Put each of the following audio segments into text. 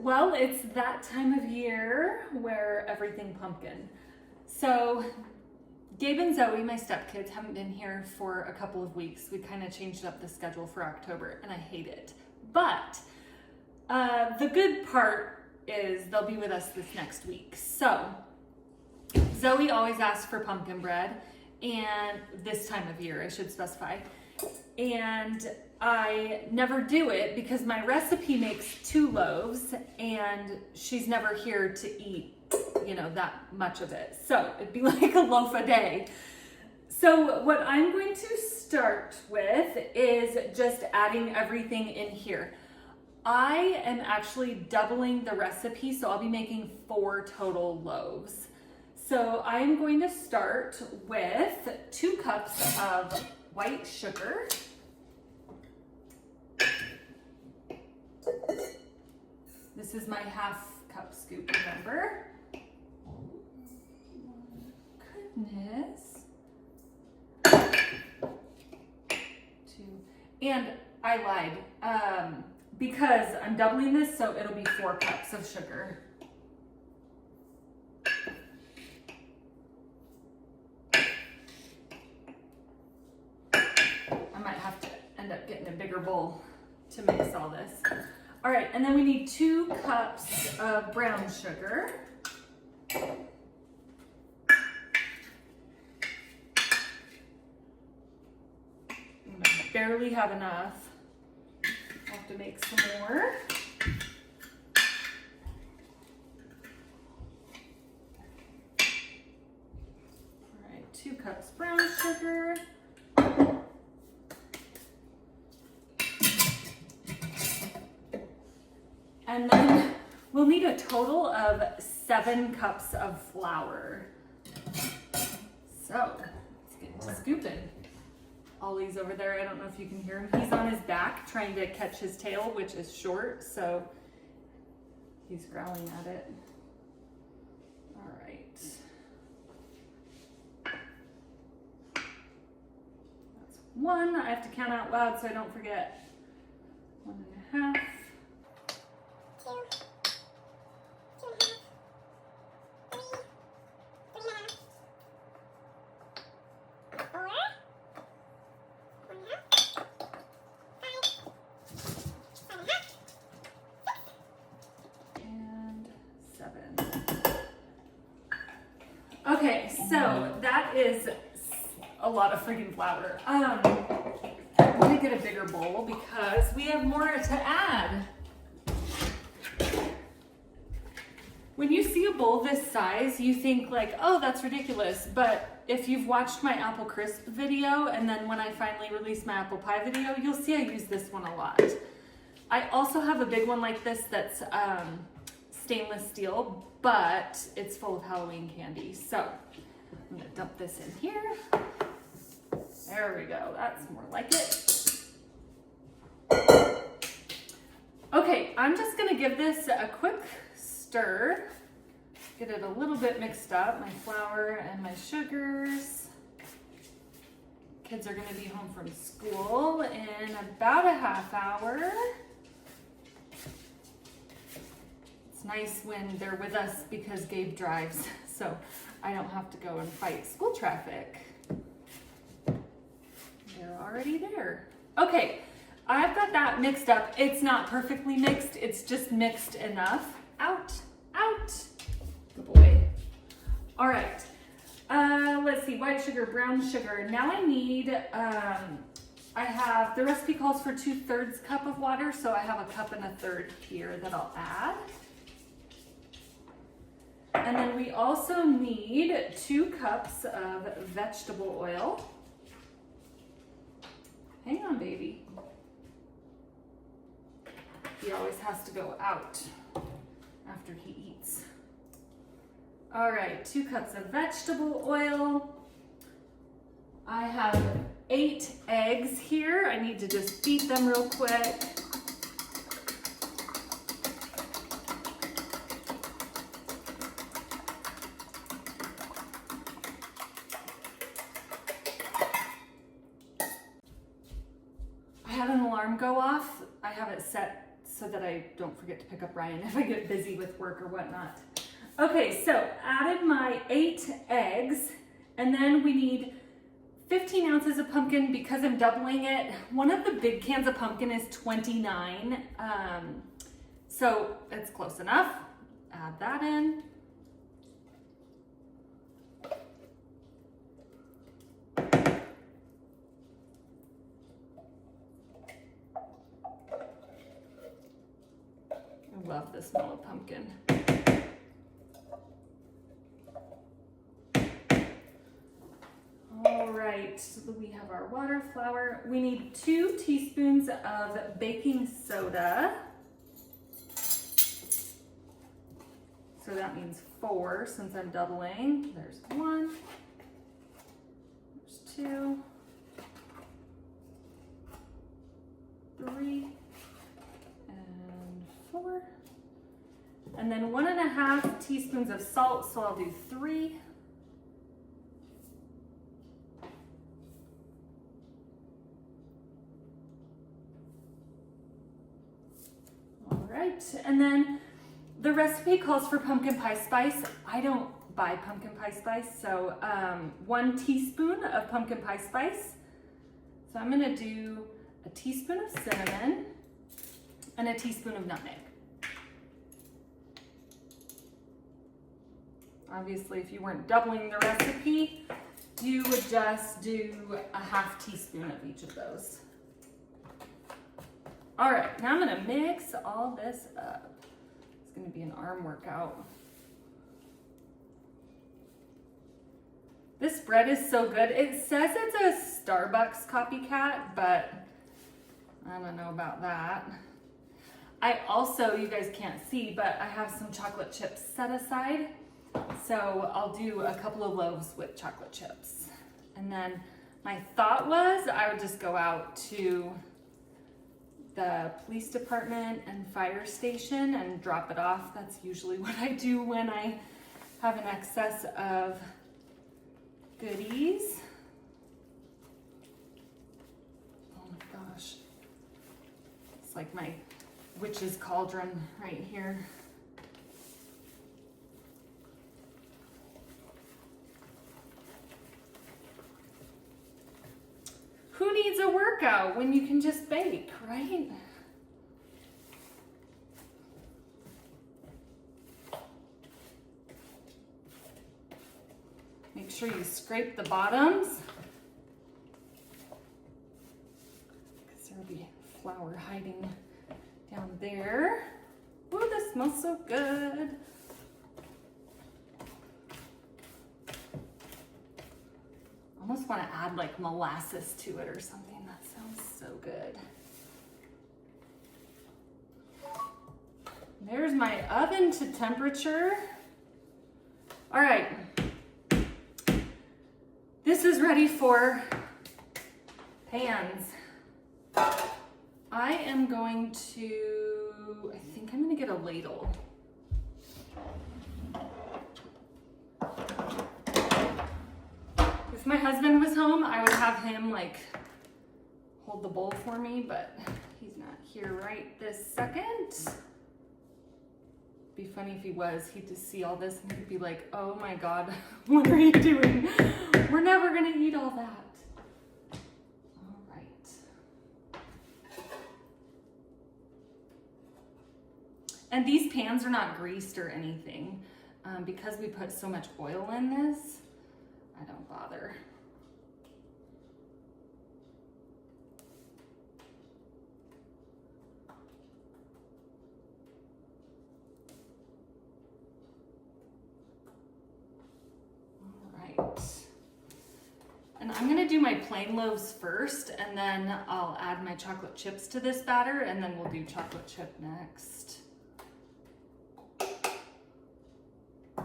Well, it's that time of year where everything pumpkin. So Gabe and Zoe, my stepkids, haven't been here for a couple of weeks. We kind of changed up the schedule for October and I hate it. But the good part is they'll be with us this next week. So Zoe always asks for pumpkin bread, and this time of year I should specify. And I never do it because my recipe makes 2 loaves and she's never here to eat, you know, that much of it. So it'd be like a loaf a day. So what I'm going to start with is just adding everything in here. I am actually doubling the recipe, so I'll be making 4 total loaves. So I'm going to start with 2 cups of white sugar. This is my half-cup scoop, remember? Goodness. 2. And I lied, because I'm doubling this, so it'll be 4 cups of sugar. I might have to end up getting a bigger bowl to mix all this. All right, and then we need 2 cups of brown sugar. I barely have enough. I'll have to make some more. All right, 2 cups brown sugar. And then we'll need a total of 7 cups of flour. So let's get to scooping. Ollie's over there. I don't know if you can hear him. He's on his back trying to catch his tail, which is short, so he's growling at it. All right. That's 1. I have to count out loud so I don't forget. 1.5. 7. Okay, so that is a lot of freaking flour. I'm gonna get a bigger bowl because we have more to add. When you see a bowl this size, you think like, oh, that's ridiculous. But if you've watched my apple crisp video, and then when I finally release my apple pie video, you'll see I use this one a lot. I also have a big one like this that's stainless steel, but it's full of Halloween candy. So I'm gonna dump this in here. There we go, that's more like it. Okay, I'm just gonna give this a quick stir. Get it a little bit mixed up, my flour and my sugars. Kids are gonna be home from school in about a half hour. It's nice when they're with us because Gabe drives, so I don't have to go and fight school traffic. They're already there. Okay, I've got that mixed up. It's not perfectly mixed, it's just mixed enough. Out. Good boy. All right, let's see, white sugar, brown sugar. Now I need, I have, the recipe calls for 2/3 cup of water, so I have 1 1/3 cups here that I'll add. And then we also need 2 cups of vegetable oil. Hang on, baby. He always has to go out after he eats. All right, 2 cups of vegetable oil. I have 8 eggs here. I need to just beat them real quick. I had an alarm go off. I have it set so that I don't forget to pick up Ryan if I get busy with work or whatnot. Okay, so added my 8 eggs, and then we need 15 ounces of pumpkin because I'm doubling it. One of the big cans of pumpkin is 29, so it's close enough. Add that in. I love the smell of pumpkin. All right, so we have our water, flour. We need 2 teaspoons of baking soda. So that means 4 since I'm doubling. There's 1, there's 2, 3, and 4. And then 1.5 teaspoons of salt, so I'll do 3. All right, and then the recipe calls for pumpkin pie spice. I don't buy pumpkin pie spice, so 1 teaspoon of pumpkin pie spice. So I'm gonna do a teaspoon of cinnamon and a teaspoon of nutmeg. Obviously, if you weren't doubling the recipe, you would just do a 1/2 teaspoon of each of those. All right, now I'm gonna mix all this up. It's gonna be an arm workout. This bread is so good. It says it's a Starbucks copycat, but I don't know about that. I also, you guys can't see, but I have some chocolate chips set aside. So I'll do a couple of loaves with chocolate chips. And then my thought was I would just go out to the police department and fire station and drop it off. That's usually what I do when I have an excess of goodies. Oh my gosh. It's like my witch's cauldron right here. Who needs a workout when you can just bake, right? Make sure you scrape the bottoms, because there'll be flour hiding down there. Oh, this smells so good. Almost want to add like molasses to it or something. That sounds so good. There's my oven to temperature. All right. This is ready for pans. I am going to, I think I'm going to get a ladle. If my husband was home, I would have him like hold the bowl for me, but he's not here right this second. Be funny if he was. He'd just see all this and he'd be like, oh my God, what are you doing? We're never gonna eat all that. All right. And these pans are not greased or anything. Because we put so much oil in this, I don't bother. And I'm gonna do my plain loaves first, and then I'll add my chocolate chips to this batter, and then we'll do chocolate chip next. I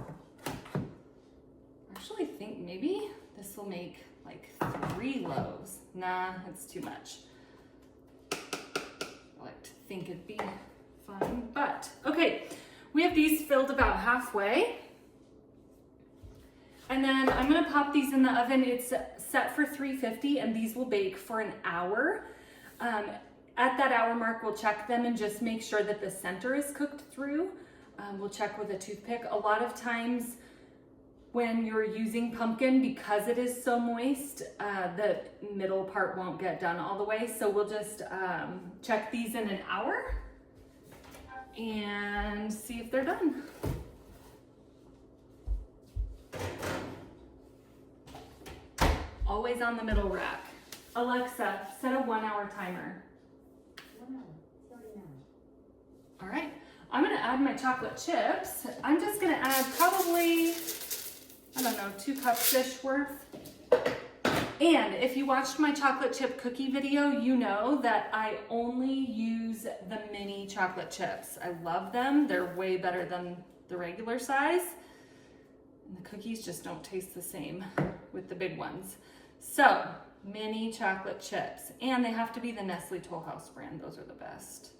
actually think maybe this will make like 3 loaves. Nah, it's too much. I like to think it'd be fun, but okay. We have these filled about halfway. And then I'm gonna pop these in the oven. It's set for 350 and these will bake for an hour. At that hour mark, we'll check them and just make sure that the center is cooked through. We'll check with a toothpick. A lot of times when you're using pumpkin, because it is so moist, the middle part won't get done all the way. So we'll just check these in an hour and see if they're done. Always on the middle rack. Alexa, set a 1 hour timer. 1 hour, starting now. All right, I'm gonna add my chocolate chips. I'm just gonna add probably, I don't know, 2 cups-ish worth. And if you watched my chocolate chip cookie video, you know that I only use the mini chocolate chips. I love them. They're way better than the regular size. And the cookies just don't taste the same with the big ones. So, mini chocolate chips. And they have to be the Nestle Toll House brand. Those are the best.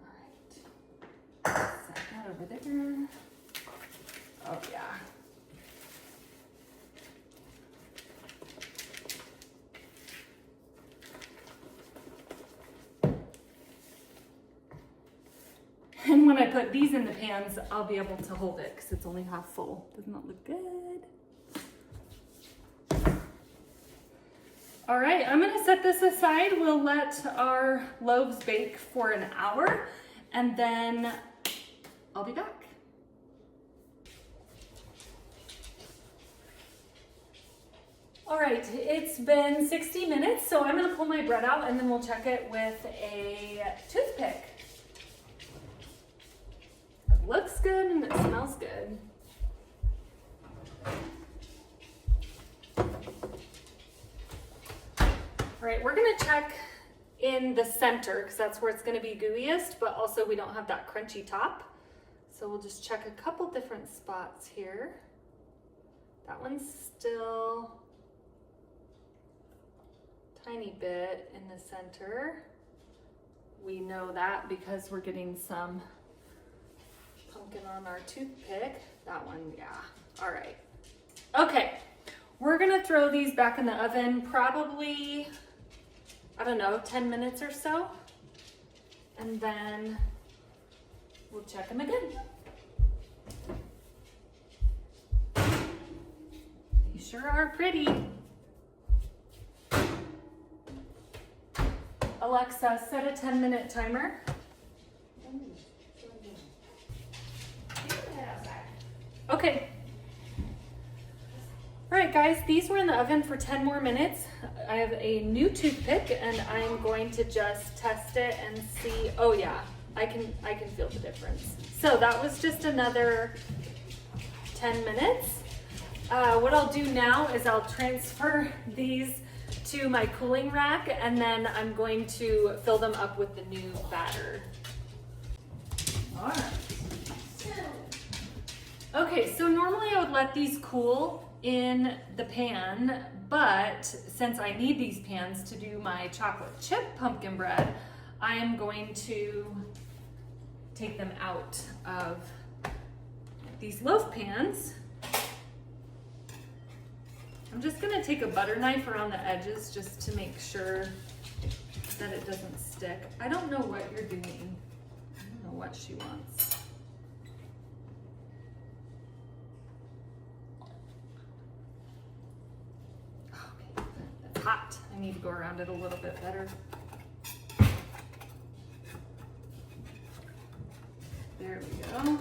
All right. Set that over there. Oh, yeah. And when I put these in the pans, I'll be able to hold it because it's only half full. Doesn't that look good? All right, I'm gonna set this aside. We'll let our loaves bake for an hour and then I'll be back. All right, it's been 60 minutes, so I'm gonna pull my bread out and then we'll check it with a toothpick. It looks good and it smells good. All right, we're gonna check in the center because that's where it's gonna be gooeyest, but also we don't have that crunchy top. So we'll just check a couple different spots here. That one's still a tiny bit in the center. We know that because we're getting some pumpkin on our toothpick. That one, yeah. All right. Okay, we're gonna throw these back in the oven probably, I don't know, 10 minutes or so. And then we'll check them again. They sure are pretty. Alexa, set a 10-minute timer. 10 minutes, starting now. You can head outside. Okay. All right, guys, these were in the oven for 10 more minutes. I have a new toothpick and I'm going to just test it and see. Oh yeah, I can feel the difference. So that was just another 10 minutes. What I'll do now is I'll transfer these to my cooling rack and then I'm going to fill them up with the new batter. All right. Okay, so normally I would let these cool in the pan, but since I need these pans to do my chocolate chip pumpkin bread, I am going to take them out of these loaf pans. I'm just gonna take a butter knife around the edges just to make sure that it doesn't stick. I don't know what you're doing. I don't know what she wants. Okay, that's hot. I need to go around it a little bit better. There we go.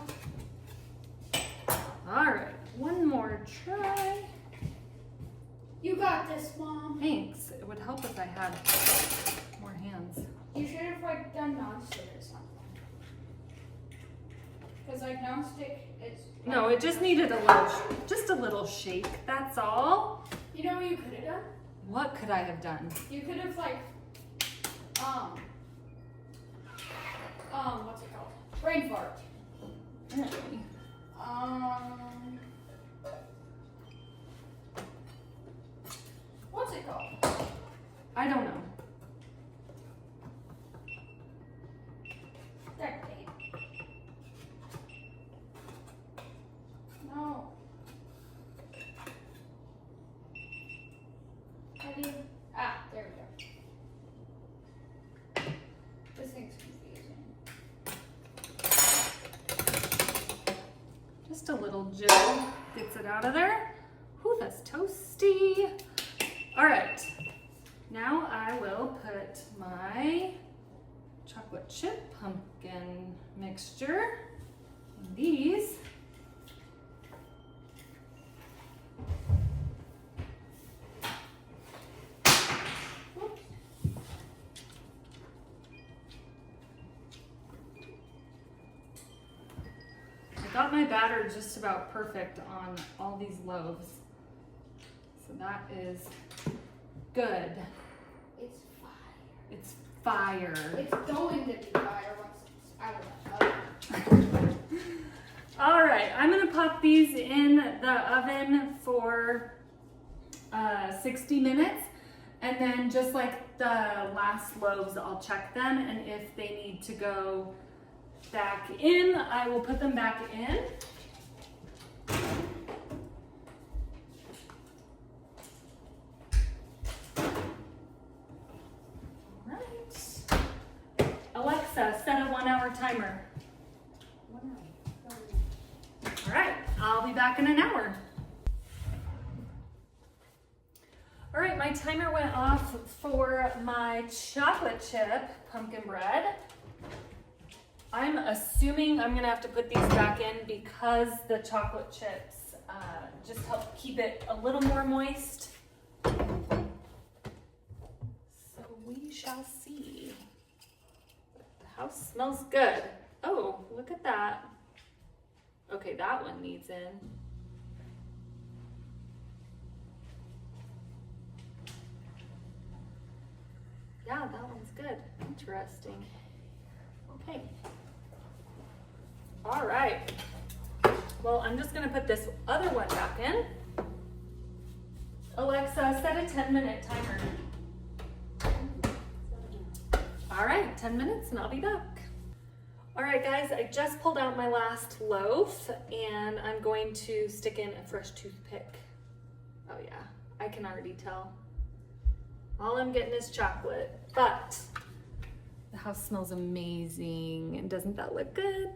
All right, one more try. You got this, Mom. Thanks. It would help if I had more hands. You should have like done nonstick or something. Because like nonstick is. No, it just needed just a little shake. That's all. You know what you could have done? What could I have done? You could have like, what's it called? Brain fart. Really? What's it called? I don't know. Duct tape. No. How do you? Just a little jiggle gets it out of there. Whew, that's toasty. All right, now I will put my chocolate chip pumpkin mixture in these. Got my batter just about perfect on all these loaves. So that is good. It's fire. It's fire. It's going to be fire once it's out of the oven. All right, I'm gonna pop these in the oven for 60 minutes. And then just like the last loaves, I'll check them. And if they need to go back in, I will put them back in. All right. Alexa, set a 1 hour timer. All right, I'll be back in an hour. All right, my timer went off for my chocolate chip pumpkin bread. I'm assuming I'm gonna have to put these back in because the chocolate chips just help keep it a little more moist. So we shall see. The house smells good. Oh, look at that. Okay, that one needs in. Yeah, that one's good. Interesting. Okay. All right. Well, I'm just gonna put this other one back in. Alexa, set a 10-minute timer. All right, 10 minutes and I'll be back. All right, guys, I just pulled out my last loaf and I'm going to stick in a fresh toothpick. Oh yeah, I can already tell. All I'm getting is chocolate, but the house smells amazing. And doesn't that look good?